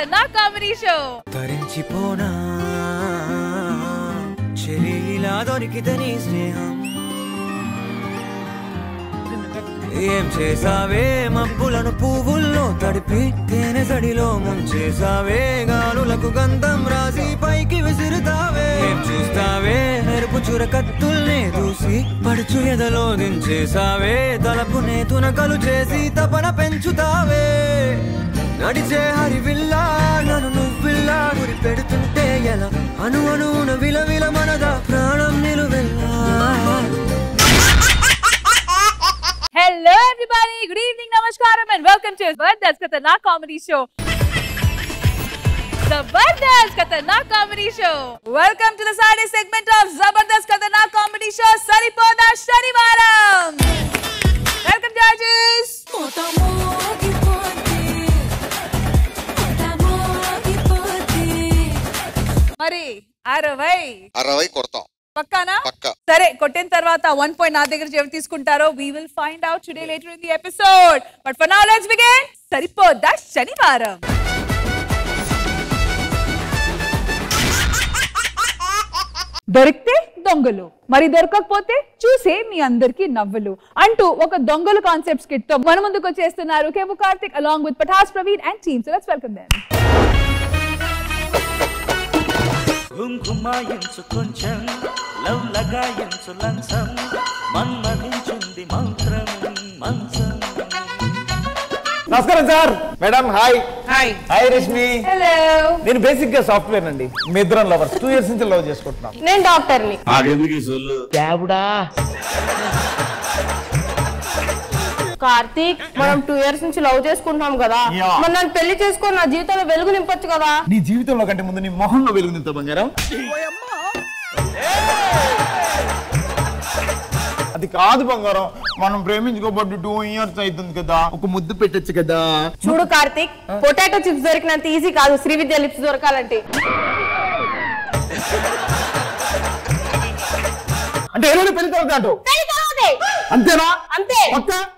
ఖతర్నాక్ comedy show. తరించిపోనా చెలిలా దొరికితే నీ స్నేహం ఏం చేసావే మబ్బులను పువ్వుల్లో తడిపి తేనె సడిలో ముంచేసావే గాలులకు గంధం రాసి పైకి విసురుతావే ఏం చూస్తావే మెరుపు చుర కత్తుల్నే దూసి పడుచు ఎదలో దించేసావే తలపునే తునకలు చేసి తపన పెంచుతావే నడిచే హరివిల్లా నన్ను నువ్విల్లా గురి పెడుతుంటే ఎలా అను అనున విలవిల మనదా ప్రాణం నిలువెల్లా. Hello everybody, good evening, namaskaram and welcome to Zabardast Khatarnaak Comedy Show. Zabardast Khatarnaak Comedy Show. Welcome to the Saturday segment of Zabardast Khatarnaak Comedy Show. Saripoda Shanivaram. Welcome judges. మరి 60 కొడతాం పక్కానా? పక్కా. సరే కొట్టిన తర్వాత 1 పాయింట్ నా దగ్గర ఎవరు తీసుకుంటారో we will find out today later in the episode. But for now let's begin. సరిపోదా శనివారం. దొరికితే దొంగలు, మరి దొరకకపోతే చూసే మీ అందరికి నవ్వులు అంటూ ఒక దొంగలు కాన్సెప్ట్ స్కిట్ తో మన ముందుకు వచ్చేస్తున్నారు కేవు Karthik along with Pataas Praveen and team. So let's welcome them. గుంకుమాయించు కొంచెం లవ్ లగాయించు లంచం మన్మధించుంది మంత్రం మంచం. నమస్కారం sir. Madam hi. Hi. Hi Rashmi. Hello. నేను బేసిక్ గా సాఫ్ట్వేర్ అండి. మీ ఇద్దరం లవర్స్ 2 years నుంచి లవ్ చేసుకుంటున్నాం. నేను డాక్టర్ ని. కార్తీక్, మనం 2 years నుంచి లవ్ చేసుకుంటున్నాం కదా, మరి నన్ను పెళ్లి చేసుకొని నా జీవితంలో వెలుగు నింపొచ్చు కదా. నీ జీవితంలో కంటే ముందు నీ మొహంలో వెలుగు నింపుతా బంగారం. అది కాదు బంగారం, మనం ప్రేమించుకోబట్టి 2 years అవుతుంది కదా, ఒక ముద్దు పెట్టచ్చు కదా. చూడు కార్తీక్, పొటాటో చిప్స్ దొరికినంత ఈజీ కాదు శ్రీవిద్య లిప్స్ దొరకాలంటే. అంటే ఏదో పెళ్లి తర్వాత అంతేనా? అంతే.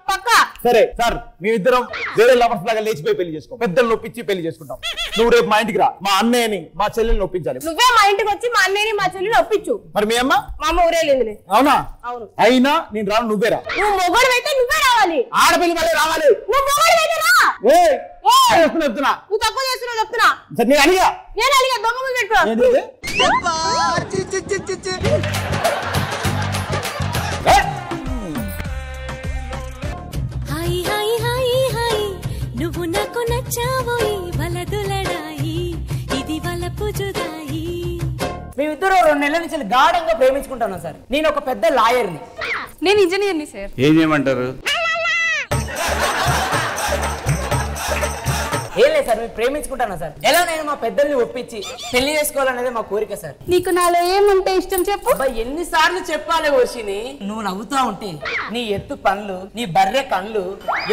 పక్కా. సరే సార్, మేమిద్దరం వేరే లవర్స్ లాగా లేచిపోయి పెళ్లి చేసుకో, పెద్దలు నొప్పించి పెళ్లి చేసుకుంటాం. నువ్వు రేపు మా ఇంటికి రా, మా అన్నయ్యని మా చెల్లెల్ని ఒప్పించాలి. నువ్వే మా ఇంటికి వచ్చి మా అన్నయ్యని మా చెల్లిని ఒప్పించు. మరి మీ అమ్మ? మా అమ్మ ఊరేళ్ళిందిలే. అవునా? అవును. అయినా నేను రాను, నువ్వే రా. నువ్వు మొగడు అయితే నువ్వే రావాలి. ఆడపిల్లి మళ్ళీ రావాలి. నువ్వు మొగడు అయితే రా. చెప్తున్నా నువ్వు తక్కువ చేస్తున్నావు చెప్తున్నా. నేను అడిగా దొంగ ముందు పెట్టు. నువ్వు నాకు నచ్చావోయి వలదులడాయి ఇది వలపు జుదాయి. మేమిద్దరు 2 నెలల నుంచి గాఢంగా ప్రేమించుకుంటున్నాం సార్. నేను ఒక పెద్ద లాయర్ని. నేను ఇంజనీర్ని సార్. ఏం చేయమంటారు? ఏం లేదు సార్, మేము ప్రేమించుకుంటున్నాం సార్. ఎలా నేను మా పెద్దల్ని ఒప్పించి పెళ్లి చేసుకోవాలనేది మా కోరిక సార్. నీకు నాలో ఏమంటే ఇష్టం చెప్పు. ఎన్నిసార్లు చెప్పాలి వర్షిని, నువ్వు నవ్వుతా ఉంటే నీ ఎత్తు పనులు, నీ బర్రె కళ్ళు,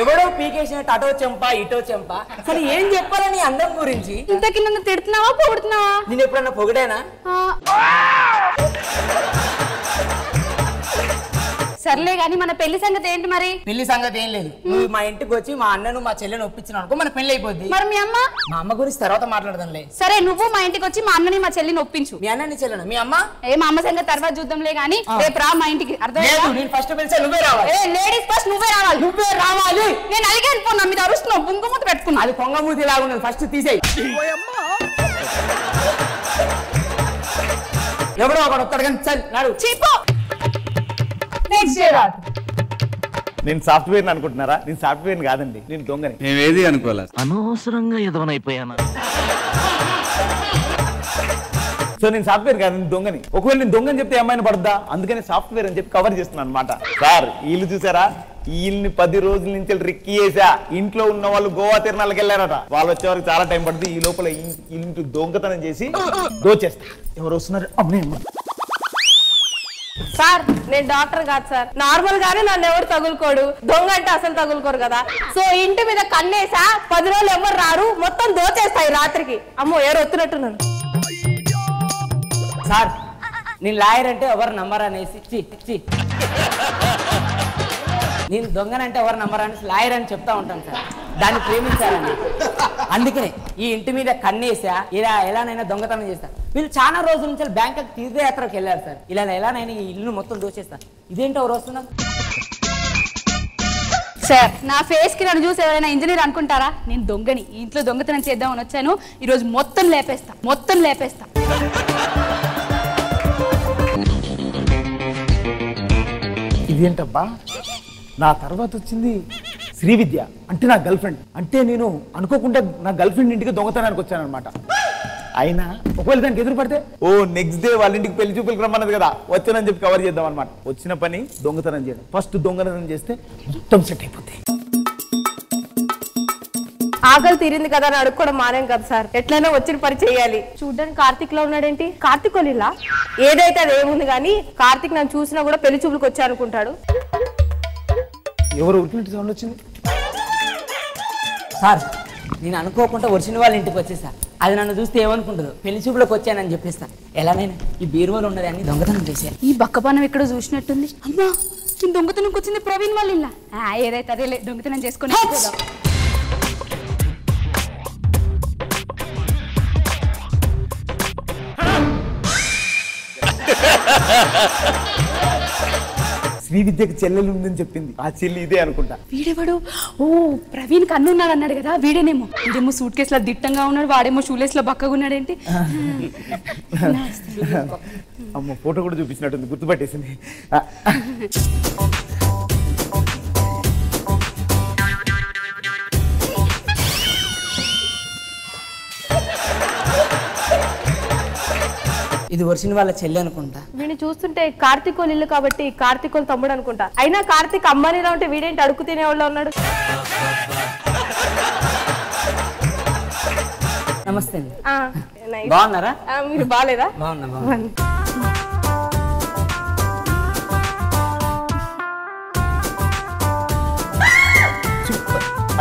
ఎవడో పీకేసినట్టు అటో చెంప ఇటో చెంప, అసలు ఏం చెప్పాలని నీ అందం గురించి. ఇంతకి నన్ను తిడుతున్నావా పొగుడుతున్నావా? నేను ఎప్పుడన్నా పొగిడేనా? సర్లే గాని మన పెళ్లి సంగతి ఏంటి మరి? పెళ్లి సంగతి ఏం లేదు, నువ్వు మా ఇంటికి వచ్చి మా అన్నను మా చెల్లెని ఒప్పించినావు అనుకో, మన పెళ్లి అయిపోద్ది. మరి మీ అమ్మ? మా అమ్మ గురించి తర్వాత మాట్లాడదాంలే. సరే, నువ్వు మా ఇంటికి వచ్చి మా అన్నని మా చెల్లిని ఒప్పించు. మీ అన్నని చెల్లెను మీ అమ్మ? మా అమ్మ సంగతి తర్వాత చూద్దాంలే గాని రేపు రా మా ఇంటికి. అర్థమైందా? నేను ఫస్ట్ పిలిచా, నువ్వే రావాలి. లేడీస్ ఫస్ట్ నువ్వే రావాలి. నువ్వే రావాలి. నేను అలిగాను పో, నా మీద అరుస్తున్నావు, బుంగమూతి పెట్టుకున్నా. అది పొంగమూతి లాగున్నది, ఫస్ట్ తీసేయి. ఎవడో ఒకడు వస్తాడు కానీ చల్ నాడు చీపో. నేను సాఫ్ట్వేర్ అనుకుంటున్నారా? నేను సాఫ్ట్వేర్ కాదండి, నేను దొంగని. నేనేది అనుకోలే, అనవసరంగా ఎదవనైపోయాను. సో నేను సాఫ్ట్వేర్ కాదు, నేను దొంగని. ఒకవేళ నేను దొంగని చెప్తే ఏమైనా పడద్దా, అందుకని సాఫ్ట్వేర్ అని చెప్పి కవర్ చేస్తున్నాను అనమాట. సార్ వీళ్ళు చూసారా, వీళ్ళని 10 రోజుల నుంచి రిక్కి చేసా. ఇంట్లో ఉన్న వాళ్ళు గోవా తిరణాలకు వెళ్ళారట, వాళ్ళు వచ్చే వరకు చాలా టైం పడుతుంది. ఈ లోపల ఇంటి దొంగతనం చేసి దోచేస్తా. ఎవరు వస్తున్నారు? అమ్మ సార్, నేను డాక్టర్ కాదు సార్. నార్మల్ గానే నన్ను ఎవరు తగులుకోడు, దొంగ అంటే అసలు తగులుకోరు కదా. సో ఇంటి మీద కన్నేసా, 10 రోజులు ఎవరు రారు, మొత్తం దోచేస్తాయి రాత్రికి. అమ్మో ఎవరు వస్తున్నట్టున్నాను. సార్, నేను లాయర్ అంటే ఎవరు నమ్మరు అనేసి నేను దొంగనంటే ఎవరు నమ్మరు అనేసి లాయర్ అని చెప్తా ఉంటాను సార్. దాన్ని ప్రేమించాలండి. అందుకనే ఈ ఇంటి మీద కన్నేసా ఇలా ఎలానైనా దొంగతనం చేస్తా. వీళ్ళు చాలా రోజుల నుంచి బ్యాంకాక్ తీర్థయాత్రకు వెళ్ళారు సార్. ఇలా ఎలానైనా ఈ ఇల్లు మొత్తం దోచేస్తా. ఇదేంటో ఎవరు వస్తున్నారు సార్? నా ఫేస్ కి నన్ను చూసి ఎవరైనా ఇంజనీర్ అనుకుంటారా? నేను దొంగని, ఈ ఇంట్లో దొంగతనం చేద్దామని వచ్చాను. ఈరోజు మొత్తం లేపేస్తా. ఇదేంటబ్బా, నా తర్వాత వచ్చింది శ్రీవిద్య, అంటే నా గర్ల్ ఫ్రెండ్. అంటే నేను అనుకోకుండా నా గర్ల్ ఫ్రెండ్ ఇంటికి దొంగతనానికి వచ్చాను అనమాట. అయినా ఒకవేళ దానికి ఎదురు పడితే నెక్స్ట్ డే వాళ్ళ ఇంటికి పెళ్లి చూపులకు రమ్మన్నది కదా, వచ్చానని చెప్పి కవర్ చేద్దాం అనమాట. వచ్చిన పని దొంగతనం చేయడం. ఫస్ట్ దొంగతనం చేస్తే మొత్తం సెట్ అయిపోతాయి. ఆకలి తీరింది కదా అని అడుక్కోవడం మానేం కదా సార్. ఎట్లయినా వచ్చిన పని చేయాలి. చూడ్డానికి కార్తిక్ లో ఉన్నాడేంటి? కార్తిక్ ఇలా ఏదైతే అది ఏముంది కానీ కార్తిక్ నన్ను చూసినా కూడా పెళ్లి చూపులకు వచ్చా అనుకుంటాడు. ఎవరు ఉరికినట్టు సౌండ్ వచ్చింది సార్? నేను అనుకోకుండా వచ్చిన వాళ్ళ ఇంటికి వచ్చేసా. అది నన్ను చూస్తే ఏమనుకుంటుందో, పెళ్లి చూపులకు వచ్చానని చెప్పేస్తా. ఎలానైనా ఈ బీరువాలో ఉన్నది అన్ని దొంగతనం చేశాను. ఈ బక్కపానం ఎక్కడో చూసినట్టుంది. అమ్మా, నేను దొంగతనంకి వచ్చింది ప్రవీణ్ వాళ్ళ ఇల్లా? ఏదైతే అదే దొంగతనం చేసుకొని శ్రీవిద్యకి చెల్లెలు ఉందని చెప్పింది. ఆ చెల్లి ఇదే అనుకుంటా. వీడెవడు? ఓ, ప్రవీణ్ కన్ను ఉన్నాడు అన్నాడు కదా, వీడేనేమో. వీడేమో సూట్ కేసులో దిట్టంగా ఉన్నాడు, వాడేమో షూలేస్ లో బక్కగా ఉన్నాడేంటి? అమ్మ, ఫోటో కూడా చూపించినట్టుంది, గుర్తుపట్టేసింది. ఇది వర్షిని వాళ్ళ చెల్లి అనుకుంటా. వీడిని చూస్తుంటే కార్తిక్ ఇల్లు కాబట్టి కార్తిక్ తమ్ముడు అనుకుంటా. అయినా కార్తిక్ అమ్మానిలా ఉంటే వీడేంటి అడుగు తినేవాళ్ళు ఉన్నాడు. నమస్తే అండి. nice. బాగున్నారా? మీరు బాగాలేదా? బాగున్నా.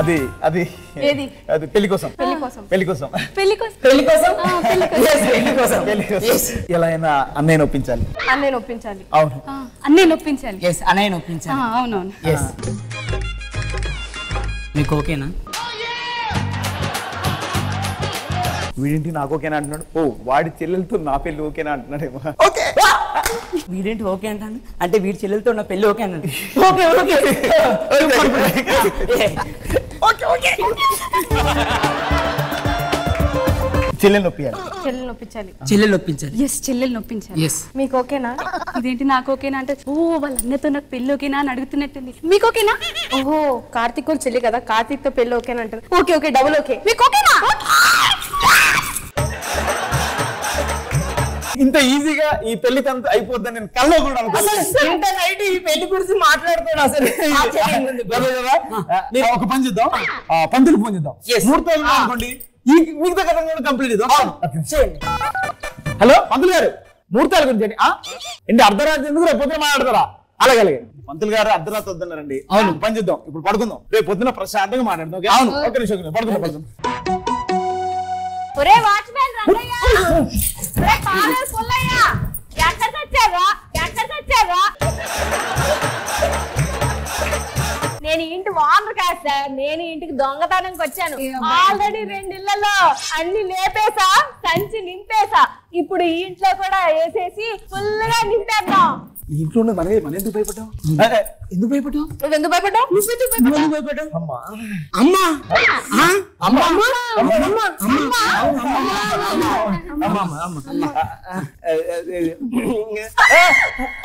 అది అది ఏది? అది పెళ్లి కోసం. ఎలా అయినా అన్నయ్యని ఒప్పించాలి. అన్నయ్యని ఒప్పించాలి. అవును, అన్నయ్యని ఒప్పించాలి. అన్నయ్యని ఒప్పించాలి. అవునవును. మీకు ఓకేనా? వీడింటి నాకు ఓకేనా అంటున్నాడు. వాడి చెల్లెలతో నా పెళ్లి ఓకేనా అంటున్నాడేమో. వీడేంటి ఓకే అంటాను? అంటే వీడి చెల్లెలతో నా పెళ్లి ఓకే అన్నాడు. చెల్లెలు నొప్పియాలి. చెల్లెలు ఒప్పించాలి. చెల్లెలు నొప్పించాలి. మీకు ఓకేనా? ఇదేంటి నాకు ఓకేనా అంటే, వాళ్ళ అన్నతో నాకు పెళ్లి ఓకేనా అని అడుగుతున్నట్టుంది. మీకు ఓకేనా? ఓహో, కార్తిక్ చెల్లి కదా, కార్తిక్ తో పెళ్లి ఓకేనా అంటారు. Okay, double okay. మీకు ఓకేనా? ఇంత ఈజీగా ఈ పెళ్లి కంత అయిపోద్దని నేను కల్లో కూడా ఇంత నైట్ ఈ పెళ్లి గురించి మాట్లాడుతాడు అసలు. ఒక పని చేద్దాం, పంతులు ఫోన్ చేద్దాం. ముహూర్తాలు అనుకోండి, మిగతా కథ కూడా కంప్లీట్ చేద్దాం. హలో పంతులు గారు, ముహూర్తాల గురించి ఏంటి అర్ధరాత్రి ఎందుకు? రేపు పొద్దున మాట్లాడతారా? అలాగే పంతులు గారు అర్ధరాత్రి వద్దన్నారండి. అవును, పని చేద్దాం, ఇప్పుడు పడుకుందాం. రేపు పొద్దున ప్రశాంతంగా మాట్లాడదాం. అవును, ఒక నిమిషం పడుకుందాం. ఒరే వాచ్మెన్ రంగయ్య, ఒరే కాలర్ పుల్లయ్య, ఎక్కడికి వచ్చారా? నేను ఇంటి వానర్ కాదు సార్, నేను ఇంటికి దొంగతనంకి వచ్చాను. ఆల్రెడీ 2 ఇళ్లలో అన్ని లేపేసా, సంచి నింపేసా. ఇప్పుడు ఈ ఇంట్లో కూడా వేసేసి ఫుల్ గా నింపేద్దాం. ఇంట్లో మన ఎందుకు భయపడ్డావు? ఎందుకు భయపడ్డావు? నువ్వెందుకు భయపడ్డావు?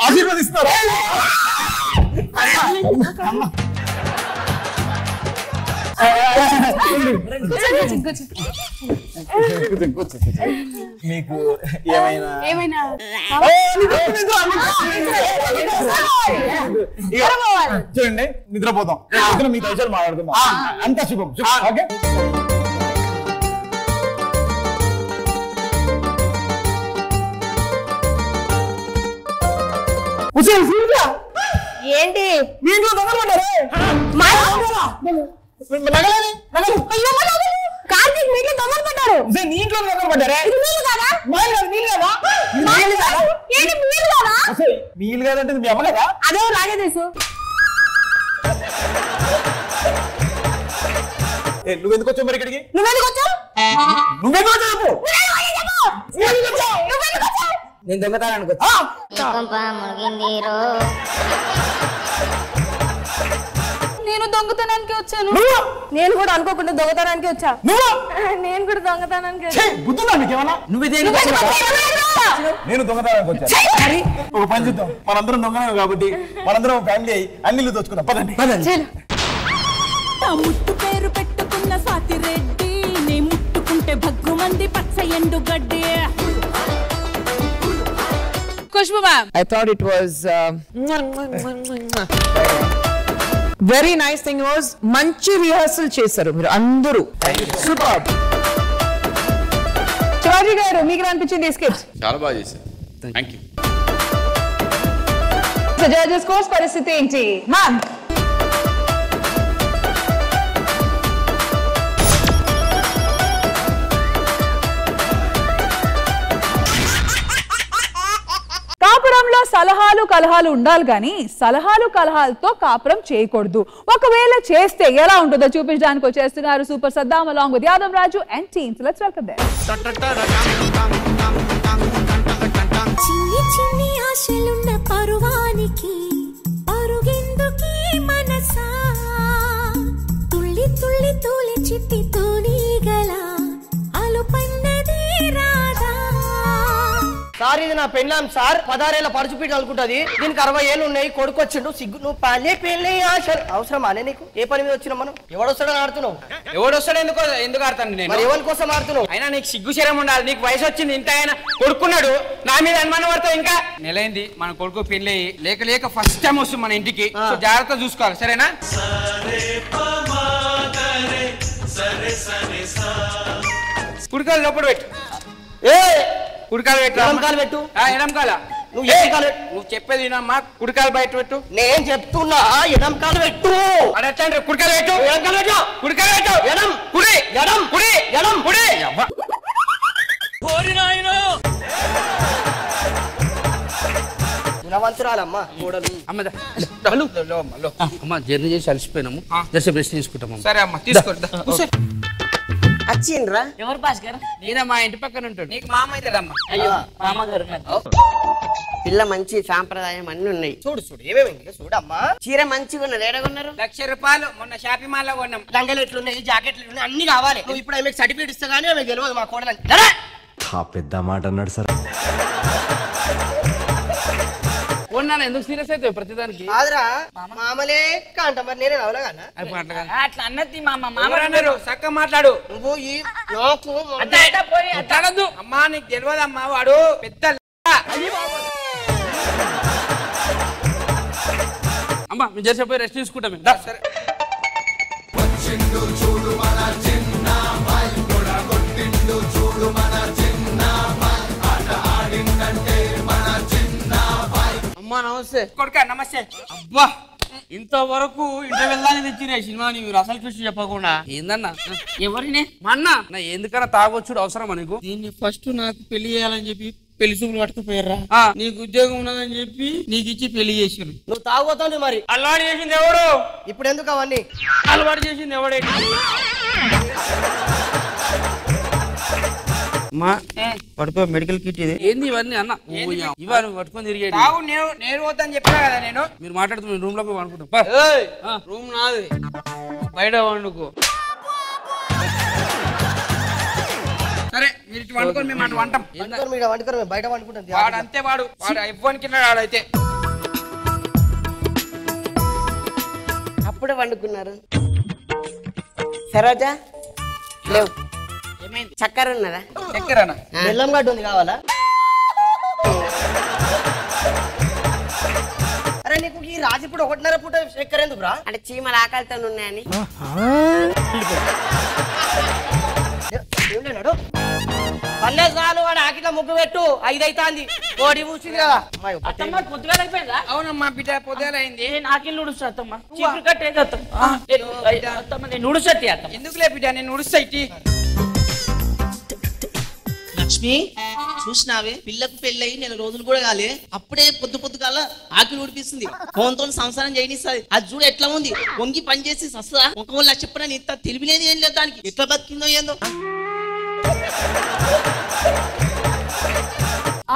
ఆశీర్వదిస్తారు. మీకు ఏమైనా చూడండి, నిద్రపోతాం. మీకు విషయాలు మాట్లాడుకుందాం. అంతా శుభం. ఓకే, ఏంటి కార్తీక్ మీ ఇంట్లో దొంగలు పడ్డారు. నీ ఇంట్లో దొంగలు పడ్డారే? నీళ్ళు కాదంటే మీ అమ్మ కదా? అదే లాగే తెలుసు. నువ్వెందుకు వచ్చావు మరి ఇక్కడికి? నువ్వెందుకు వచ్చావు? నేను దొంగతనానికి వచ్చా. నేను దొంగతనానికి వచ్చాను. నేను కూడా అనుకోకుండా దొంగతనానికి వచ్చా. నేను కూడా దొంగతనానికి వచ్చా. బుద్ధుందా నీకేమన్నా? నువ్వు దేనికి వచ్చావు? నేను దొంగతనానికి వచ్చాను. ఒక పని చూద్దాం, మనందరం దొంగతనం కాబట్టి మనందరం ఫ్యామిలీ అయ్యి అన్ని దోచుకుందాం. పదండి. ముట్టు పేరు పెట్టుకున్న సాతి రెడ్డి నీ ముట్టుకుంటే భగ్గు మంది పచ్చ ఎండు గడ్డి. Khushbu ma'am, I thought it was very nice thing was మంచి రిహర్సల్ చేశారు మీరు అందరూ. సూపర్. శివాజీ గారు మీకు అనిపించింది ఈ స్కిట్? చాలా బాగా చేశారు. Thank you. జడ్జెస్ కోర్స్ పరిస్థితి ఏంటి మ్యామ్? కాపురంలో సలహాలు కలహాలు ఉండాలి కానీ సలహాలు కలహాలతో కాపురం చేయకూడదు. ఒకవేళ చేస్తే ఎలా ఉంటుందో చూపించడానికి వచ్చేస్తున్నారు super Saddam along with Yadav Raju and teams. Let's welcome them. చిన్ని చిన్ని ఆశలున్న పరువానికి పరుగెందుకీ మనసా తుళ్ళి తుళ్ళి తూలి చిట్టి తూలిగల అలుపన్నది రాదా. సార్ ఇది నా పెళ్ళాం సార్, 16 ఏళ్ళ పరుచుపీట అనుకుంటది. దీనికి 60 ఏళ్ళు ఉన్నాయి. కొడుకు వచ్చిండు. సిగ్గు నువ్వు పెళ్ళి అవసరం అనే నీకు? ఏ పని మీద వచ్చినా మనం? ఎవడొస్తాడని ఆడుతున్నావు? ఎవడొస్తాడు? ఎందుకు ఆడతాను నేను? మరి ఎవరి కోసం ఆడుతున్నావు? అయినా నీకు సిగ్గు శరం ఉండాలి. నీకు వయసు వచ్చింది, ఇంత అయినా కొడుకున్నాడు, నా మీద అనుమానం పడతావు. ఇంకా నెలైంది మన కొడుకు పెళ్ళి లేక లేక ఫస్ట్ టైం వస్తుంది మన ఇంటికి. సో జాగ్రత్త చూసుకోవాలి, సరేనా? కుడికాలు లోపల పెట్టు. కుడికాలు పెట్టు. ఎడంకాలు పెట్టు. ఎడంకాల నువ్వు చెప్పేది వినమ్మా. కుడికాలు బయట పెట్టు. నేను చెప్తున్నా ఎడంకాలు పెట్టు. అడచ్చండి. కుడికాలు పెట్టు. ఎడంకాలు పెట్టు. కుడికాలు పెట్టు. ఎడం కుడి ఎడం కుడి ఎడం కుడి. గుణవంతురాలమ్మా కోడలు. అమ్మ జర్నీ చేసి అలసిపోయినాము, జస్ట్ రెస్ట్ తీసుకుంటాము. సరే అమ్మ తీసుకో. వచ్చిండ్రా? ఎవరు భాస్కర్? నేనే, మా ఇంటి పక్కన ఉంటాడు. నీకు మామ అవుతాడమ్మా. అయ్యో మామగారు. పిల్ల మంచి సాంప్రదాయం అన్ని ఉన్నాయి. చూడు ఏమేమి చూడమ్మా. చీర మంచిగా ఉన్నది. ఏడగొన్నారు? 1,00,000 రూపాయలు. మొన్న షాపింగ్ మాల్ లో కొన్నాం. లంగలు ఎట్లున్నాయి, జాకెట్లు ఎట్లున్నాయి, అన్ని కావాలి. నువ్వు ఇప్పుడు ఆమెకు సర్టిఫికేట్ ఇస్తా గానీ ఆమె తెలియదు మా కోడలు. పెద్ద మాట అన్నాడు సార్. కొన్నాను. ఎందుకు సీరియస్ అయితే ప్రతిదానికి? కాదురా మామలే అంట. మరి నేనే అవలాగా అట్లా అన్నది మామన్నారు. చక్కగా మాట్లాడు. నువ్వు ఈ మాట్లాడద్దు అమ్మా. నీకు తెలియదమ్మా, వాడు పెద్ద అమ్మా. మీరు చేసిపోయి రెస్ట్ తీసుకుంటాం. సరే అమ్మా నమస్తే. కొడుక నమస్తే. అబ్బా ఇంతవరకు ఇంటర్వెల్ దాకా తెచ్చిన సినిమాని మీరు అసలు చూసి చెప్పకుండా ఏందన్నా? ఎవరినే మా అన్న నా ఎందుకన్నా తాగొచ్చుడు అవసరమా నీకు? దీన్ని ఫస్ట్ నాకు పెళ్లి చేయాలని చెప్పి పెళ్లి చూపులు పట్టుకుపోయారా? నీకు ఉద్యోగం ఉన్నదని చెప్పి నీకు ఇచ్చి పెళ్లి చేసారు. నువ్వు తాగుతావు. మరి అలవాటు చేసింది ఎవడు? ఇప్పుడు ఎందుకు అవన్నీ? అలవాటు చేసింది ఎవడేంటి? పడుకో. మెడికల్ కిట్ ఇది ఏంది? ఇవన్నీ అన్న ఇవన్నీ పట్టుకొని తిరిగి నేను పోతాను చెప్పా కదా. నేను మీరు మాట్లాడుతున్నా రూమ్ లోకి వండుకుంటా. రూమ్ నాది, బయట వండుకో. సరే మీరు ఇటు వండుకొని మేము అటు వంటాం. బయట వండుకుంటాం. వాడు అంతే, వాడు ఇవ్వడానికి వాడైతే. అప్పుడే వండుకున్నారు. సరోజా లేవు. చక్కెర ఉన్నదా? చక్కెరనా? బెల్లం గడ్డ ఉంది, కావాలా? అరే నీకు ఈ రాజు ఇప్పుడు 1.5 పూట చక్కెర ఎందుకు రా? అంటే చీమల ఆకలితో ఉన్నాయని. పల్లెసాలు వాడు ఆకిట ముగ్గు పెట్టు. 5 అవుతుంది. కోడి పూసింది కదా. అవునమ్మా బిడ్డ పొద్దుగా అయింది. ఎందుకులే బిడ్డ నేను ఉడుస్తా. లక్ష్మి చూసినావే పిల్లకు పెళ్ళయి నెల రోజులు కూడా కాలే అప్పుడే పొద్దుగాల ఆకిలి ఊడిపిస్తుంది ఫోన్తో సంసారం చేయనిస్తుంది అది చూడు ఎట్లా ఉంది వంగి పని చేసి సస్తా ఒక లక్ష చెప్పిన ఇంత తెలివిలేదు ఏం లేదు దానికి ఎట్లా బతికిందో ఏందో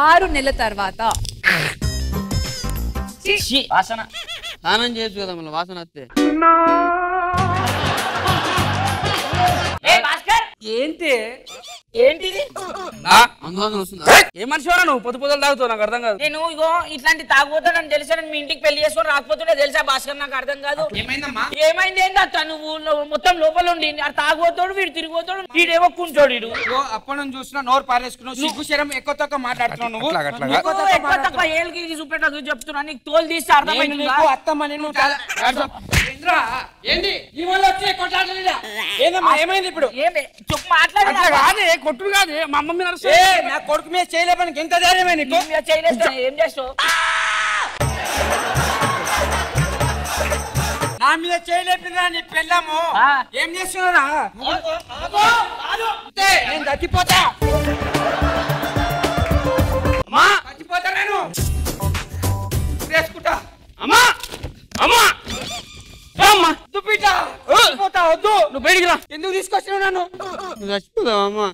6 నెలల తర్వాత వాసన స్నానం చేయొచ్చు కదా మళ్ళీ వాసన వస్తే ఏంటి ఏంటిది ఏ మనిషి నువ్వు పొద్దు పొద్దులు తాగుతావు నాకు అర్థం కాదు నేను ఇగో ఇట్లాంటి తాగుపోతానని తెలుసా మీ ఇంటికి పెళ్లి చేసుకొని రాకపోతుండే తెలుసా భాస్కర్ నాకు అర్థం కాదు ఏమైంది ఏంటా నువ్వు మొత్తం లోపల ఉండి తాగుపోతాడు వీడు తిరిగిపోతాడు వీడేమో కూర్చోడు వీడు అప్పటి నుంచి చూసినా నోరు పారేసుకున్నావు సిగ్గు శరం ఎక్కువ తక్కువ మాట్లాడుతున్నావు నువ్వు ఏళ్ళకి చూపెట్టదు చెప్తున్నా నీకు తోలు తీస్తే అర్థమైంది ఏమైంది ఇప్పుడు మాట్లాడే కొట్టుడు కాదు మా అమ్మ మీద నా కొడుకు మీద చేయలేపనికి ఎంత ధైర్యమే నీకు ఏం చేస్తావు నా మీద చేయలేపినా నీ పెళ్ళాము ఏం చేస్తున్నారా నేను చచ్చిపోతా అమ్మా చచ్చిపోతా నేను వేసుకుంటా అమ్మా అమ్మా అమ్మా వద్దు నువ్వు బయటికి రా ఎందుకు తీసుకొచ్చినావు నన్ను నువ్వు చచ్చిపోతావు అమ్మా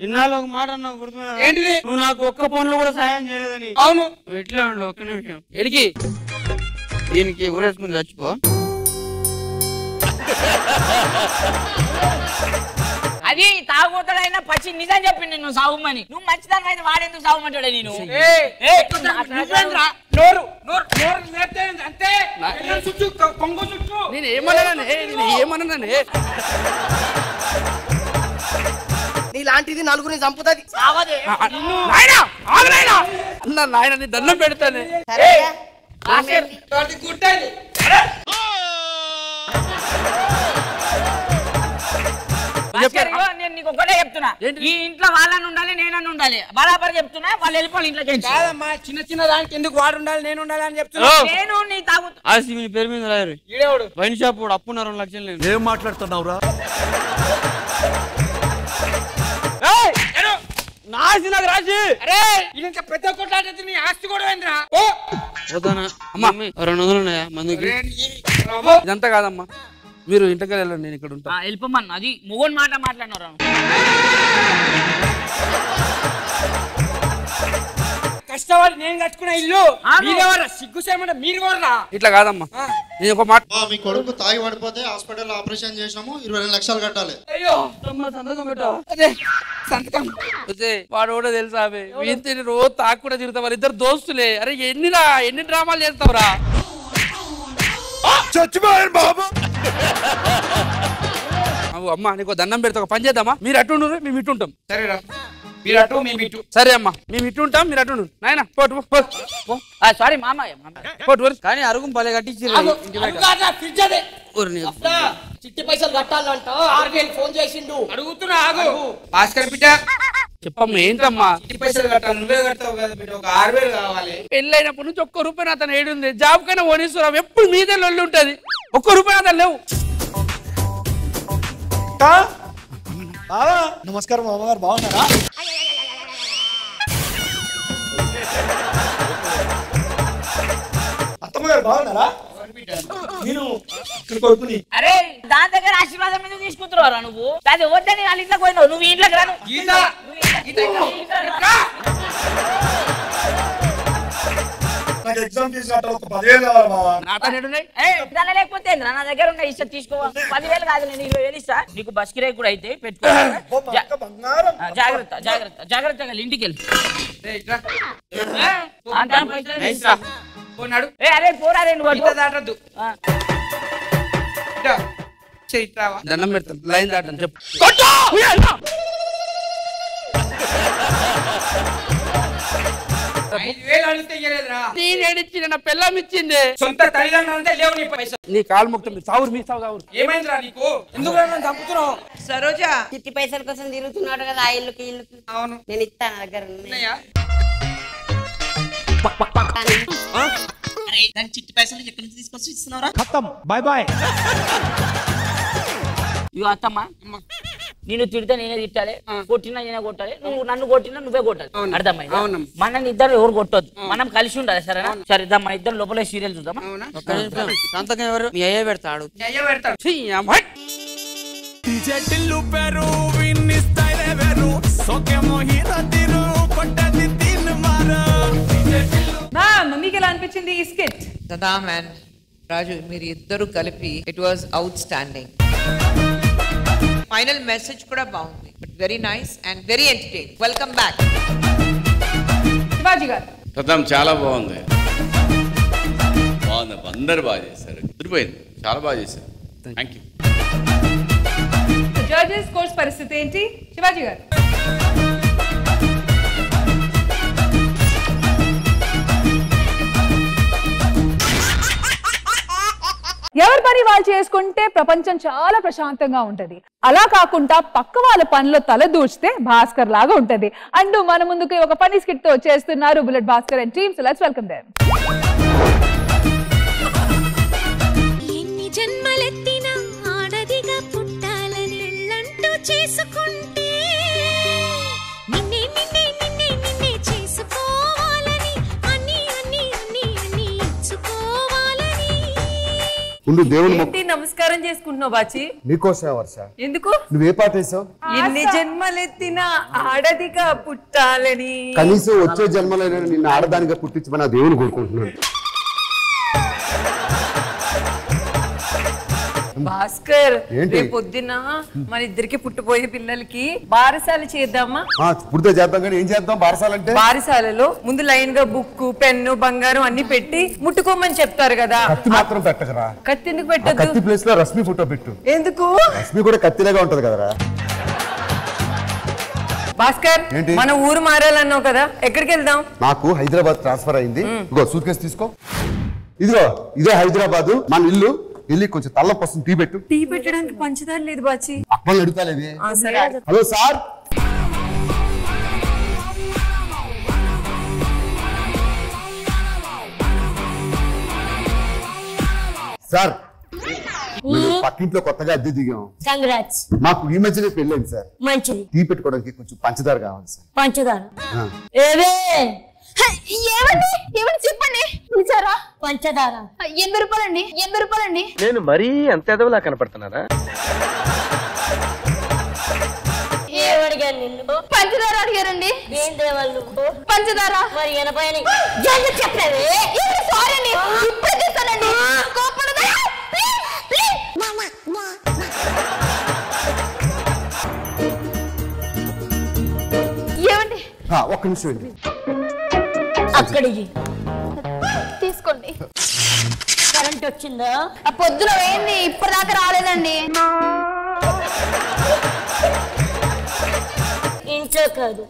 ఇన్నాళ్ళు ఒక మాట అన్నావు గుర్తున్నా ఏంటిది నువ్వు నాకు ఒక్క పనులు కూడా సాయం చేయలేదని అవును ఎట్లా ఉండు ఒక్క నిమిషం ఎడికి దీనికి ఊరేసుకుని చచ్చిపో అది తాగుతాడైనా పచ్చి నిజం చెప్పింది నువ్వు సాగుమని నువ్వు మంచిదాని అయితే వాడేందుకు సాగుమంటాడే నేను నేను ఏమన్నానే నీలాంటిది నలుగురిని చంపుతుంది నాయన నీ దండం పెడతానే నేను నీకు ఒకటే చెప్తున్నా ఈ ఇంట్లో వాళ్ళని ఉండాలి నేనని ఉండాలి బరాబర్ చెప్తున్నా వాళ్ళు వెళ్ళిపోవాలి ఇంట్లోకి కాదమ్మా చిన్న చిన్న దానికి ఎందుకు వాడు ఉండాలి నేను ఉండాలి అని చెప్తున్నా నేను నీ తాగుతా మీ పేరు మీద రాయరు వైన్ షాప్ అప్పున్న 2 లక్షలు లేదు ఏం మాట్లాడుతున్నావురా నాసి నాకు రాసి అరే ఇంకా పెద్ద కొట్లాట నీ ఆస్తి కూడా ఏంద్రా పోతానా అమ్మా 200 ఉన్నాయా మందుకి ఇదంతా కాదమ్మా మీరు ఇంటికి వెళ్ళండి నేను ఇక్కడ ఉంటా వెళ్ళిపోమన్నా అది మొగోని మాట మాట్లాడినారు కష్టపడి నేను కట్టుకున్న ఇల్లు సిగ్గు చేయమంటే మీరు కూడా ఇట్లా కాదమ్మా నేను ఒక మాట మీ కొడుకు తాగి పడిపోతే హాస్పిటల్ ఆపరేషన్ చేసినాము 22 లక్షలు కట్టాలి అయ్యో సంతకం పెట్టావు అదే సంతకం వాడు కూడా తెలుసా వీంత రోజు తాకు కూడా తిరుగుతా వాళ్ళు ఇద్దరు దోస్తులే అరే ఎన్ని డ్రామాలు చేస్తావురా చచ్చిపోయారు బాబా అమ్మా నీకు దండం పెడతా ఒక పని చేద్దామా మీరు అటు మేము ఇటు ఉంటాం సరేరా మీరు అటు మేము ఇటు సరే అమ్మా మేము ఇటు ఉంటాం మీరు అటు నాయన సారీ మామయ్య కానీ అరుగు భలే కట్టించి చిట్టి పైసలు కట్టాలంట 6000 ఫోన్ చేసిండు అడుగుతున్నా ఆగు భాస్కర్ బిడ్డ చెప్పమ్మా ఏంటమ్మా చిట్టి పైసలు కట్టాలి నువ్వే కడతావు కదా బిడ్డ ఒక 6000 కావాలి పెళ్ళైనప్పటి నుంచి ఒక్క రూపాయి అతను ఏడుంది జాబ్ కైనా ఓనిస్తున్నాం ఎప్పుడు మీదే లొల్లి ఉంటది ఒక్క రూపాయి అతను లేవు నమస్కారం మామగారు బాగున్నారా అత్తమ్మగారు బాగున్నారా నేను కొడుకుని అరే దాని దగ్గర ఆశీర్వాదం మీద తీసుకుంటున్నారా నువ్వు అది వద్దని వాళ్ళ ఇంట్లోకి పోయినావు నువ్వు ఇంట్లోకి రాను ఎగ్జామ్ చేసినట్టు ఒక 10,000 కావాలి మావా లేకపోతే నా దగ్గర ఉన్న ఇస్తా తీసుకో 10,000 కాదు నేను 20,000 ఇస్తా నీకు బస్ కిరాయి కూడా అయితే పెట్టుకో జాగ్రత్త జాగ్రత్త జాగ్రత్తగా ఇంటికి వెళ్ళి అరే పోరా దాటద్దు దండం పెడతాను లైన్ దాటని చెప్పు నా పిల్లం ఇచ్చింది సొంత నీ కాలు మొక్తం సావురు మీ సావు ఏమైందిరా నీకు ఎందుకు చంపుతున్నావు సరోజా చిట్టి పైసల కోసం తిరుగుతున్నాడు కదా ఆ ఇల్లుకి అవును నేను ఇస్తాను దగ్గర చిట్టి పైసలు ఎక్కడి నుంచి తీసుకొచ్చి ఇస్తున్నారా ఖతం బాయ్ బాయ్ ఇగో అత్తమ్మా నేను తిడితే నేనే తిట్టాలి, కొట్టినా నేనే కొట్టాలి, నువ్వు నన్ను కొట్టినా నువ్వే కొట్టాలి. అర్థమైంది? మనని ఇద్దరు ఎవరు కొట్టొద్దు, మనం కలిసి ఉండాలి. సరేనా? సరే మన ఇద్దరు లోపల సీరియల్ చూద్దామా? సంతకం ఎవరు? మీ అయ్యే పెడతాడు. మీకు ఎలా అనిపించింది ఈ స్కిట్? సదామ్ అండ్ రాజు మీరు ఇద్దరు కలిపి it was out standing. Final message కూడా బాగుంది. Very nice and very entertain. Welcome back. Shivaji గారు. సదామ్ చాలా బాగుంది. అందరు బాగా చేశారు. కుదిరిపోయింది. చాలా బాగా చేశారు. Thank you. జడ్జెస్ కోర్స్ పరిస్థితి ఏంటి? శివాజీ గారు. ఎవరి పని వాళ్ళు చేసుకుంటే ప్రపంచం చాలా ప్రశాంతంగా ఉంటది. అలా కాకుండా పక్క వాళ్ళ పనిలో తల దూచితే భాస్కర్ లాగా ఉంటది. అండ్ మన ముందుకి ఒక ఫనీ స్కిట్ తో చేస్తున్నారు bullet Bhaskar and team. So let's welcome them. ఎన్ని జన్మలెత్తినా ఆడదిగా పుట్టాలని ఎల్లంటూ చేసుకుంటే నిన్నే నిన్నే నిన్నే నిన్నే చేసుకోవాలని అన్ని అన్ని అన్ని అన్ని ఇచ్చుకోవాలని. ఏంటి నమస్కారం చేసుకుంటున్నావు బాచి? నీకోసమే వర్ష. ఎందుకు? నువ్వే పాట వేసావు? ఎన్ని జన్మలెత్తిన ఆడదిగా పుట్టాలని. కనీసం వచ్చే జన్మలైనా నిన్ను ఆడదానిగా పుట్టించమని ఆ దేవుని కోరుకుంటున్నాను. భాస్కర్ రేపు పొద్దున మన ఇద్దరికి పుట్టబోయే పిల్లలకి బారసాల చేద్దామా? పుడితే చేద్దాం కానీ ఏం చేద్దాం బారసాలంటే? బారసాలలో ముందు లైన్ గా బుక్కు పెన్ను బంగారం అన్ని పెట్టి ముట్టుకోమని చెప్తారు కదా. కత్తి మాత్రం పెట్టకరా. కత్తి ఎందుకు పెట్టదు? కత్తి ప్లేస్ లో రశ్మి ఫోటో పెట్టు. ఎందుకు? రశ్మి కూడా కత్తిలాగా ఉంటది కదరా. భాస్కర్ మన ఊరు మారాలన్నావు కదా, ఎక్కడికి వెళ్దాం? నాకు హైదరాబాద్ ట్రాన్స్ఫర్ అయింది. ఇదిగో సూట్ కేసు తీసుకో. ఇదిగో ఇదే హైదరాబాద్ మన ఇల్లు. వెళ్ళి కొంచెం తల్లపొస్తుంది టీ పెట్టు. టీ పెట్టడానికి పంచదార లేదు బాచి. అప్పలు అడుగుతాలేవి. సరే. Hello sir. సార్ పక్కింట్లో కొత్తగా అద్దె దిగాం. కంగ్రాట్స్. మాకు ఈ మధ్యనే పెళ్ళైంది సార్. మంచిది. టీ పెట్టుకోవడానికి కొంచెం పంచదార కావాలి సార్. పంచదార ఏవే ఏమండి ఏమని చెప్పండి. పిలిచారా? పంచదార 80 రూపాయలండి. 80 రూపాయలండి. నేను మరీ అంత ఎదవలా కనపడుతున్నారా? ఏమడిగాను నిన్ను? పంచదార అడిగారండి. ఏం దేవాళ్ళు? పంచదార. మరి 80 అని చెప్పలేదే. సారీ అండి, ఇప్పుడే తీస్తానండి. కోపడదా? ఏమండి ఒక్క నిమిషం అండి. అక్కడికి తీసుకోండి. కరెంట్ వచ్చిందా? పొద్దున వేయండి, ఇప్పటిదాకా రాలేదండి. ఇంట్లో కాదు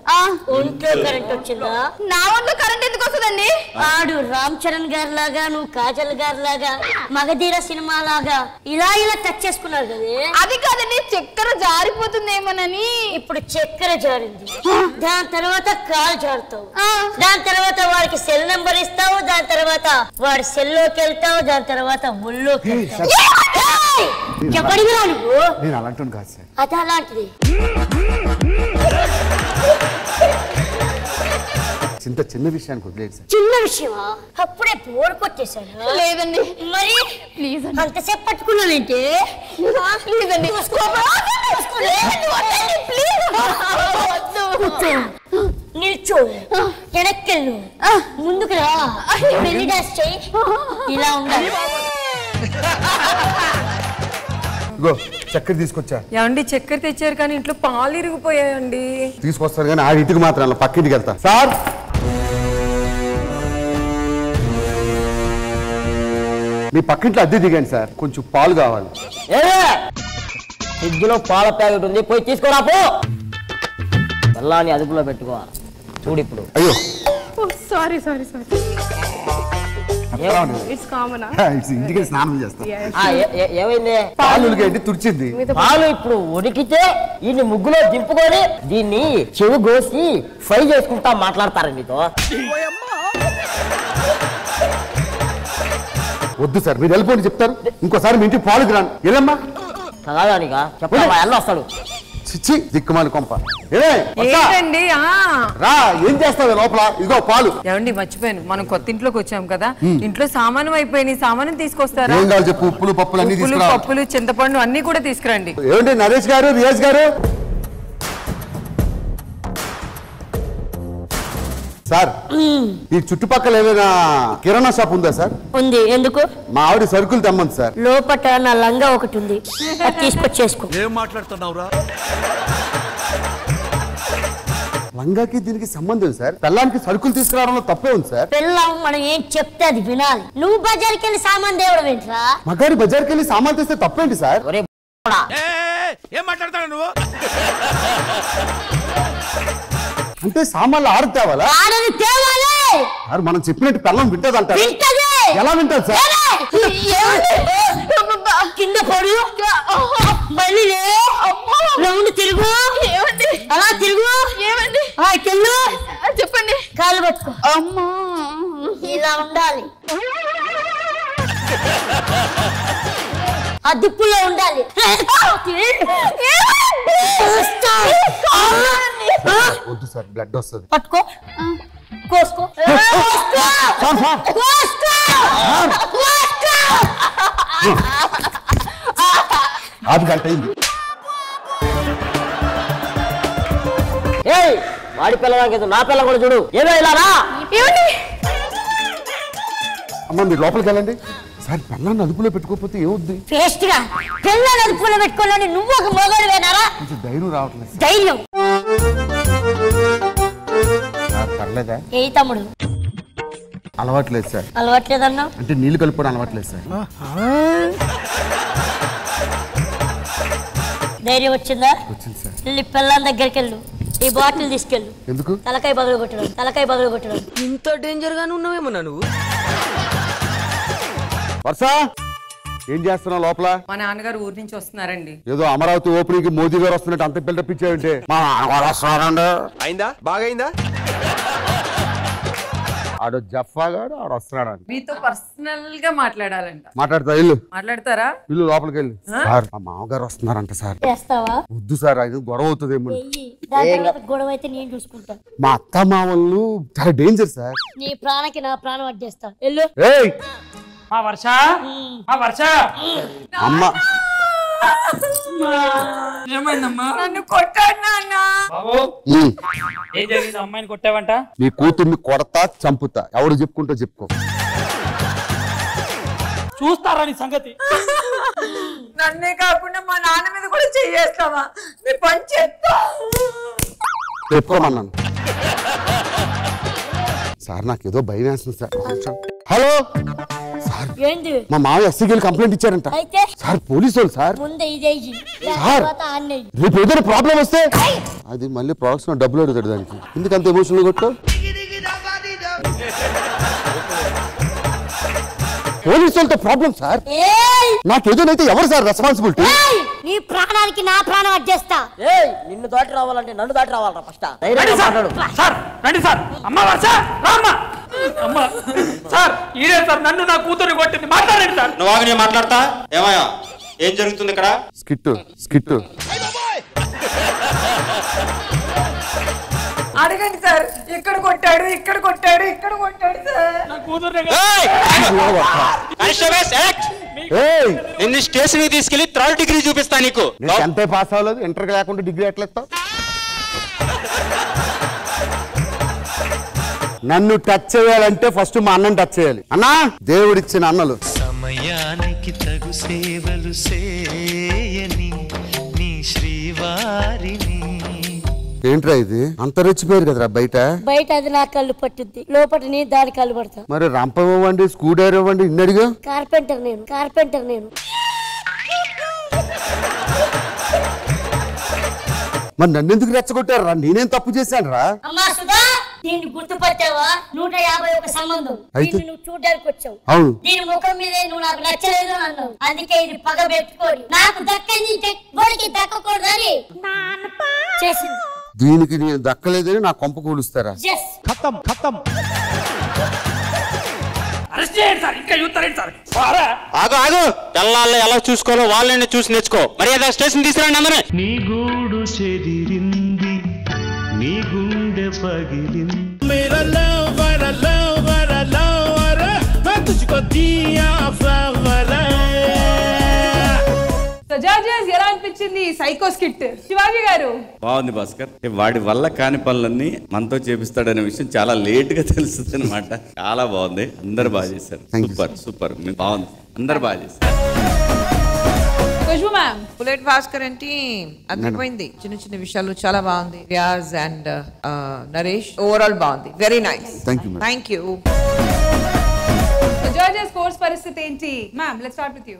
ఒంట్లో కరెంట్ వచ్చిందా? నా ఒంట్లో కరెంట్ ఎందుకు వస్తుందండి? ఆడు రామ్ చరణ్ గారి లాగా నువ్వు కాజల్ గారి లాగా మగధీర సినిమా లాగా ఇలా ఇలా టచ్ చేసుకున్నారు కదా. అది కాదండి, చక్కెర జారిపోతుందేమోనని. ఇప్పుడు చక్కెర జారింది, దాని తర్వాత కాలు జారుతావు, దాని తర్వాత వాడికి సెల్ నెంబర్ ఇస్తావు, దాని తర్వాత వాడి సెల్లోకి వెళ్తావు, దాని తర్వాత ఒళ్ళోకి వెళ్తావు. చెప్పడిగా నువ్వు? నేను అలాంటి కాదు సార్. అది అలాంటిది. ఇంత చిన్న విషయానికి వదిలేదు సార్. చిన్న విషయమా? అప్పుడే బోర్ కొట్టేశాను. లేదండి. మరి ప్లీజ్ అంతసేపు పట్టుకున్నానంటే ప్లీజ్ అండి. నిల్చో, వెనక్కెళ్ళు, ముందుకు రా, పెళ్లి డాన్స్ చెయ్యి. ఇలా ఉండాలి. చక్కెర తీసుకొచ్చా. ఏమండి చక్కెర తెచ్చారు కానీ ఇంట్లో పాలు ఇరిగిపోయాయండి. తీసుకొస్తారు కానీ ఆ ఇంటికి మాత్రం అలా పక్కింటికి వెళ్తా. సార్ మీ పక్కింట్లో అద్దె దిగాను సార్, కొంచెం పాలు కావాలి. ఫ్రిడ్జ్ లో పాల ప్యాకెట్ ఉంది, పోయి తీసుకురా పో. చల్లాని అదుపులో పెట్టుకో. చూడు ఇప్పుడు. అయ్యో సారీ సారీ సారీ. ఇంటికి స్నానం చేస్తా. ఏమైంది? పాలు తుడిచింది. పాలు ఇప్పుడు ఉడికితే ఈ ముగ్గులో దింపుకొని దీన్ని చెవు కోసి ఫ్రై చేసుకుంటా మాట్లాడతారు మీతో. వద్దు సార్, మీరు వెళ్ళిపోండి చెప్తారు. ఇంకోసారి మీ ఇంటికి పాలుకి రాను. వెళ్ళమ్మా. కాదానిగా చెప్పమ్మా, ఎల్ల వస్తాడు. చిచ్చి దిక్కుమాలి కొంప. ఏంటండి రా, ఏం చేస్తావు లోపల? ఇదిగో పాలు. ఏమండి మర్చిపోయాను, మనం కొత్త ఇంట్లోకి వచ్చాం కదా, ఇంట్లో సామాను అయిపోయినాయి, సామాను తీసుకొస్తారా? ఏం కావాలి చెప్పు? ఉప్పులు పప్పులు అన్ని తీసుకురా. పప్పులు చింతపండు అన్ని కూడా తీసుకురండి. ఏమండి నరేష్ గారు, రియాజ్ గారు? సార్, ఈ చుట్టుపక్కల ఏమైనా కిరాణా షాప్ ఉందా సార్? ఉంది. ఎందుకు? మా ఆవిడ సరుకులు తెమ్మంది సార్. లోపట నా లంగా ఒకటి ఉంది, అది తీసుకొచ్చేసుకో. ఏం మాట్లాడుతున్నావురా? లంగాకి దీనికి సంబంధం సార్. పెళ్ళానికి సరుకులు తీసుకురావడంలో తప్పే ఉంది సార్. పెళ్ళాం మనం ఏం చెప్తే అది వినాలి. నువ్వు బజార్కి వెళ్ళి సామాన్ తేవడం ఏంట్రా? మగాడి బజార్కి వెళ్ళి సామాన్ తెస్తే తప్పేంటి సార్? ఏం మాట్లాడతావు నువ్వు? అంటే సామాన్లు ఆరు తేవాలా? ఆడని తేవాలి. సార్, మనం చెప్పినట్టు పెళ్ళం వింటది అంటారు. ఎలా వింటది సార్? కింద పడు, మళ్ళీ రౌండ్ తిరుగు, అలా తిరుగు, చెప్పండి. కాళ్ళు పట్టుకో. అమ్మా, ఇలా ఉండాలి, ఆ దిప్పులో ఉండాలి. వద్దు సార్, బ్లడ్ వస్తుంది. పట్టుకో, కోసుకో. ఆది గంట అయింది. వాడి పిల్లలు నా పిల్ల కూడా చూడు. ఏమో ఇలా రా. అమ్మ, మీరు లోపలికి వెళ్ళండి. సార్, పెళ్ళాన్ని అదుపులో పెట్టుకోకపోతే ఏమవుద్ది? పేస్ట్ గా పిల్లలు అదుపులో పెట్టుకోవాలని నువ్వు ఒక మొగడు వేనారా? కొంచెం ధైర్యం రావట్లేదు. ధైర్యం పర్లేదా? ఏ తమ్ముడు? అలవాట్లేదు సార్. అలవాట్లేదన్నా? అంటే నీళ్లు కలుపుకోవడం అలవాట్లేదు సార్. ధైర్యం వచ్చిందా? వచ్చింది సార్. వెళ్ళి పిల్లల దగ్గరికి వెళ్ళు, ఈ బాటిల్ తీసుకెళ్ళు. ఎందుకు? తలకాయ బదులు కొట్టడం, తలకాయ బదులు కొట్టడం. ఇంత డేంజర్ గానే ఉన్నావేమో నువ్వు. వర్ష, ఏం చేస్తున్నావు లోపల? మా నాన్నగారు ఊరి నుంచి వస్తున్నారండి. ఏదో అమరావతి ఓపెనింగ్ కి మోదీ గారు వస్తున్నట్టు అంత బిల్డప్ ఇచ్చావంటే. మా నాన్నగారు వస్తున్నారండి. అయిందా? బాగా అయిందా? ఆడు జఫాగాడు, ఆడు వస్తున్నాడు. మీతో పర్సనల్ గా మాట్లాడాలంట. మాట్లాడతా, ఇల్లు మాట్లాడతారా? ఇల్లు లోపలికి వెళ్ళి. సార్, మా మామగారు వస్తున్నారంట సార్. చేస్తావా? వద్దు సార్, అది గొడవ అవుతుందేమో. గొడవ అయితే నేను చూసుకుంటా. మా అత్త మామలు చాలా డేంజర్ సార్. నీ ప్రాణకి నా ప్రాణం అడ్డేస్తా. వెళ్ళు. వర్ష, వర్ష, అమ్మ ఏమైందమ్మా? నన్ను కొట్టాడు నాన్న. బాబు, ఏం జరిగింది? అమ్మాయిని కొట్టావంట? నీ కూతుర్ని కొడతా, చంపుతా. ఎవరు చెప్పుకుంటో చెప్పుకో. చూస్తారా నీ సంగతి? నన్నే కాకుండా మా నాన్న మీద కూడా చెయ్యేస్తావా? నీ పని చేస్తా. చెప్పుకోమన్నాను సార్. నాకు ఏదో భయం వేస్తుంది సార్. హలో సార్, ఏంది? మా మామయ్య ఎస్సీకి కంప్లైంట్ ఇచ్చారంట. అయితే సార్, పోలీసు వాళ్ళు సార్. ముందే ఇదేయి, సార్, తర్వాత అన్నయ్య. రేపు ఏదైనా ప్రాబ్లం వస్తే అది మళ్ళీ ప్రొడక్ట్స్ డబ్బులు అడుగుతాడు. దానికి ఎందుకంత ఎమోషనల్ కొట్టు? పోలీసు వాళ్ళతో ప్రాబ్లం సార్. నాకు ఏదైతే ఎవరు సార్ రెస్పాన్సిబిలిటీ? నీ ప్రాణానికి నా ప్రాణం అడ్జేస్తా. నిన్ను దాటి రావాలంటే నన్ను దాటి రావాలరా ఫస్ట్. సార్, రండి సార్. అమ్మ వర్ష, రామ్మ. అమ్మ సార్, ఈడే సార్ నన్ను నా కూతుర్ని కొట్టింది. మాట్లాడండి సార్. నువ్వు ఆగి, నేను మాట్లాడతా. ఏమయ్యా, ఏం జరుగుతుంది ఇక్కడ? స్కిట్ అడగండి సార్. ఇక్కడ కొట్టాడు, ఇక్కడ కొట్టాడు, ఇక్కడ కొట్టాడు సార్. నా కూతుర్ని నిన్ను స్టేషన్ కి తీసుకెళ్లి 3rd డిగ్రీ చూపిస్తా నీకు. ఎంత పాస్ అవ్వలేదు, ఇంటర్ లేకుండా డిగ్రీ ఎట్లా ఇస్తావు? నన్ను టచ్ చేయాలంటే ఫస్ట్ మా అన్నని టచ్ చేయాలి. అన్నా, దేవుడిచ్చిన అన్నలు. సమయానికి తగు సేవలు సేయని నీ శ్రీవారిని. ఏంట్రా ఇది? అంత రెచ్చిపోయారు కదరా బయట. బయట అది నా కళ్ళు పట్టుద్ది, లోపల నీ దాని కళ్ళు పడతా. మరి రంపం ఇవ్వండి, స్క్రూ డ్రైవర్ ఇవ్వండి, ఇన్నడిగా. కార్పెంటర్ నేను. మరి నన్ను ఎందుకు రెచ్చగొట్టారు రా? నేనేం తప్పు చేశాను రా? అమ్మా సుధా, దీన్ని గుర్తుపట్టావా? 151 సంబంధం. అయితే నువ్వు చూడడానికి వచ్చావు. అవును. దీని ముఖం మీదే నువ్వు నాకు నచ్చలేదు అన్నావు. అందుకే ఇది పగ పెట్టుకొని నాకు దక్కింది ఇంకెవ్వరికి దక్కకూడదని చేసింది. దీనికి నేను దక్కలేదని నా కొంప కూలుస్తారా? అరెస్ట్ చేయండి సార్, ఇంకా చూస్తారండి సార్. ఆగు ఆగు, తెల్లాళ్ళు ఎలా చూసుకోవాలో వాళ్ళని చూసి నేర్చుకో. మరి ఏదో స్టేషన్ తీసుకురండి అందరూ. నీ గూడు చెదిరింది, నీ గుండె పగిలింది. మేరా లవర్ లవర్ లవర్ తుజ్కో దియా ఫ్లవర్. జడ్జెస్ ఎలా అనిపించింది సైకో స్కిట్? శివాజీ గారు బాగుంది భాస్కర్. వాడి వల్ల కాని పనులన్నీ మనతో చేపిస్తాడనే విషయం చాలా లేట్ గా తెలుస్తుంది అనమాట. చాలా బాగుంది, అందరు బాగా చేశారు. సూపర్ సూపర్, బాగుంది, అందరు బాగా చేశారు. బుల్లెట్ భాస్కర్ అంటే అదిరిపోయింది. చిన్న చిన్న విషయాలు చాలా బాగుంది. రియాజ్ అండ్ నరేష్ ఓవరాల్ బాగుంది. Very nice. Thank you. Judges scores పరిస్థితి ఏంటి? Ma'am let's start with you.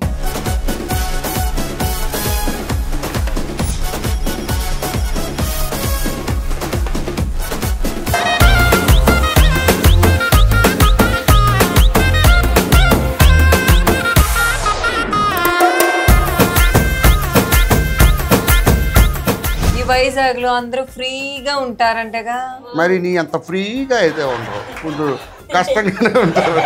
Vizag లో అందరూ ఫ్రీగా ఉంటారంటగా. మరి నీ అంత ఫ్రీగా అయితే ఉండరు, కొంచెం కష్టంగానే ఉంటారు.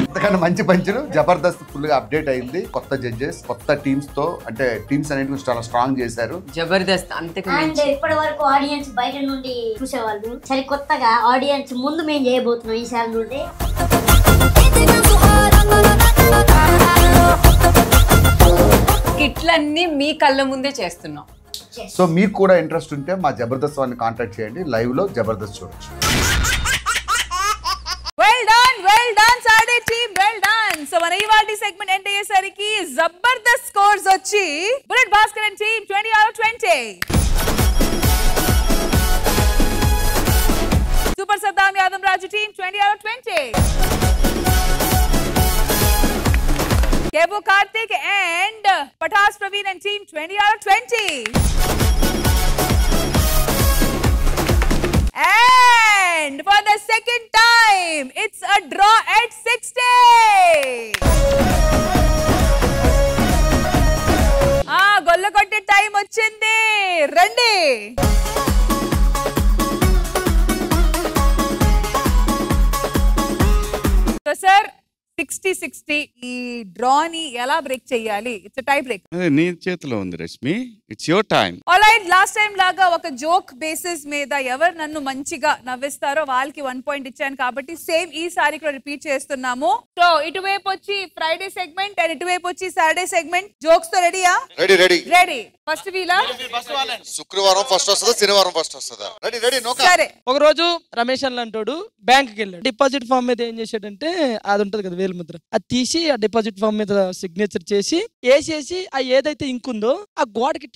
అంతకన్నా మంచి పంచులు. జబర్దస్త్ ఫుల్ గా అప్డేట్ అయింది. కొత్త జడ్జెస్, కొత్త టీమ్స్ తో, అంటే టీమ్స్ అనేవి చాలా స్ట్రాంగ్ చేశారు. జబర్దస్త్ అంతకు అండ్ ఇప్పటి వరకు ఆడియన్స్ బయట నుండి చూసేవాళ్ళు, సరే కొత్తగా ఆడియన్స్ ముందు మేము చేయబోతున్నాం ఈసారి నుండి. కిట్లన్నీ మీ కళ్ళ ముందే చేస్తున్నాం. సో మీకు కూడా ఇంట్రెస్ట్ ఉంటే మా జబర్దస్త్ వారిని కాంటాక్ట్ చేయండి. లైవ్ లో జబర్దస్త్ చూడొచ్చు. వెల్ డన్ సాడే టీమ్, వెల్ డన్. సో మన ఇవాల్టి సెగ్మెంట్ ఎండ్ అయ్యేసరికి జబర్దస్త్ స్కోర్స్ వచ్చి Bullet Bhaskar and team 20 out of 20, super Saddam Yadav Raju team 20 out of 20, Kevo Karthik and Pathas Praveen and team 20 out of 20. And for the second time, it's a draw at 60. గొల్ల కొట్టే time వచ్చింది, రండి. So sir 60-60 ఈ draw ని ఎలా break చేయాలి? It's tie break. నీ చేతిలో ఉంది Rashmi, it's your time. Alright, last time లాగా ఒక జోక్ బేసిస్ మీద ఎవరు నన్ను మంచిగా నవ్విస్తారో వాళ్ళకి 1 point ఇచ్చాను కాబట్టి సేమ్ ఈసారి కూడా రిపీట్ చేస్తున్నాము. సో ఇటువైపు వచ్చి ఫ్రైడే సెగ్మెంట్ అండ్ ఇటువైపు వచ్చి సాటర్డే సెగ్మెంట్. జోక్స్ తో రెడీయా? రెడీ. ఫస్ట్ వీలా శుక్రవారం ఫస్ట్ వస్తుందా, శనివారం ఫస్ట్ వస్తుందా? రెడీ. సరే. ఒక రోజు రమేష్ అన్న అంటాడు బ్యాంక్ కి వెళ్ళాడు. డిపాజిట్ ఫామ్ మీద ఏం చేశాడంటే అది ఉంటది కదా వేలు ముద్ర, అది తీసి ఆ డిపాజిట్ ఫామ్ మీద సిగ్నేచర్ చేసి వేసేసి ఆ ఏదైతే ఇంక్ ఉందో ఆ గోడకి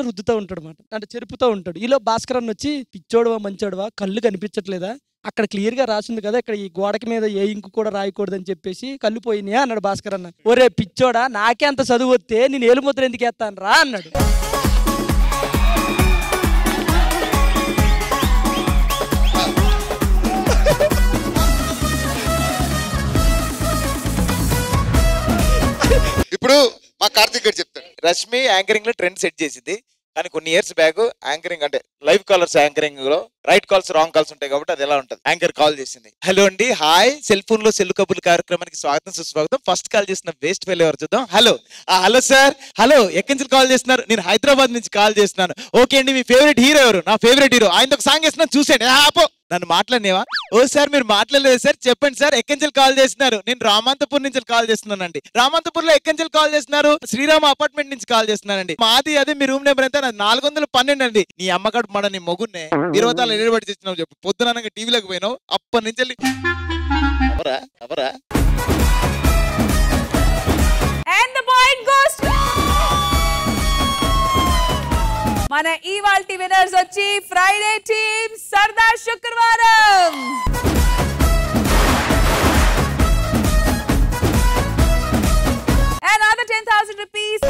రుద్దుతూ ఉంటాడు అనమాట, అంటే చెరుపుతూ ఉంటాడు. ఈలో భాస్కర్ అన్న వచ్చి పిచ్చోడవా మంచోడవా కళ్ళు కనిపించట్లేదా, అక్కడ క్లియర్ గా రాసింది కదా ఇక్కడ ఈ గోడకి మీద ఏ ఇంకు కూడా రాయకూడదు అని చెప్పేసి కళ్ళు పోయినాయా అన్నాడు భాస్కర్ అన్న. ఒరే పిచ్చోడా, నాకే అంత చదువు వస్తే నేను ఏలు ముద్ర ఎందుకు వేస్తాను రా అన్నాడు. ఇప్పుడు మా కార్తిక్ గారు చెప్తాడు. రష్మి యాంకరింగ్ లో ట్రెండ్ సెట్ చేసింది, కానీ కొన్ని ఇయర్స్ బ్యాక్ యాంకరింగ్ అంటే లైవ్ కాలర్స్ యాంకరింగ్ లో రైట్ కాల్స్ రాంగ్ కాల్స్ ఉంటాయి కాబట్టి అది ఎలా ఉంటుంది. యాంకర్ కాల్ చేసింది, హలో అండి, హాయ్, సెల్ ఫోన్ లో సెల్ కబుర్లు కార్యక్రమానికి స్వాగతం సుస్వాగతం. ఫస్ట్ కాల్ చేసిన వేస్ట్ ఫెయిల్ ఎవరు చూద్దాం. హలో సార్, హలో ఎక్కడి నుంచి కాల్ చేస్తున్నారు? నేను హైదరాబాద్ నుంచి కాల్ చేస్తున్నాను. ఓకే అండి, మీ ఫేవరెట్ హీరో ఎవరు? నా ఫేవరెట్ హీరో, ఆయనతో ఒక సాంగ్ వేస్తున్నాను చూసేయండి. ఆపో, నన్ను మాట్లాడినేవా? ఓ సార్ మీరు మాట్లాడలేదు సార్, చెప్పండి సార్ ఎక్కడి నుంచి కాల్ చేస్తున్నారు? నేను రామాంతపూర్ నుంచి కాల్ చేస్తున్నానండి. రామాంతపూర్ లో ఎక్కడి నుంచి కాల్ చేస్తున్నారు? శ్రీరామ అపార్ట్మెంట్ నుంచి కాల్ చేస్తున్నానండి. మాది అదే, మీ రూమ్ నెంబర్ ఎంత? 412 అండి. నీ అమ్మగాడు మన నీ మొగున్నే 20 నిలబడి చేస్తున్నావు చెప్పు. పొద్దున టీవీలోకి పోయినావు, అప్పటి నుంచి ఎవరా మన ఇవాల్టి విన్నర్స్ వచ్చి ఫ్రైడే టీమ్ సర్దార్ శుక్రవారం. Another 10,000 rupees.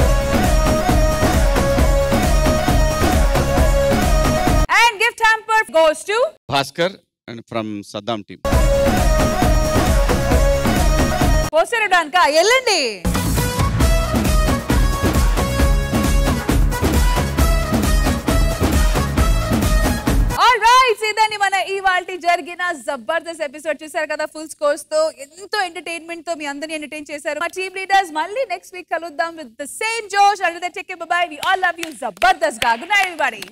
And gift hamper goes to Bhaskar and from Saddam team. Poster ఇవ్వడానికా? వెళ్ళండి. ఆల్ రైట్, ఇదని మన ఇవాల్టి జరిగిన జబర్దస్త్ ఎపిసోడ్ చూసారు కదా, ఫుల్ స్కోర్స్ తో ఎంతో ఎంటర్టైన్మెంట్ తో మీ అందరిని ఎంటర్టైన్ చేశారు మా టీమ్ లీడర్స్. మళ్ళీ నెక్స్ట్ వీక్ కలుద్దాం విత్ ద సేమ్ జోష్. And take care, bye bye. We all love you. Jabardasth గా. Good night everybody.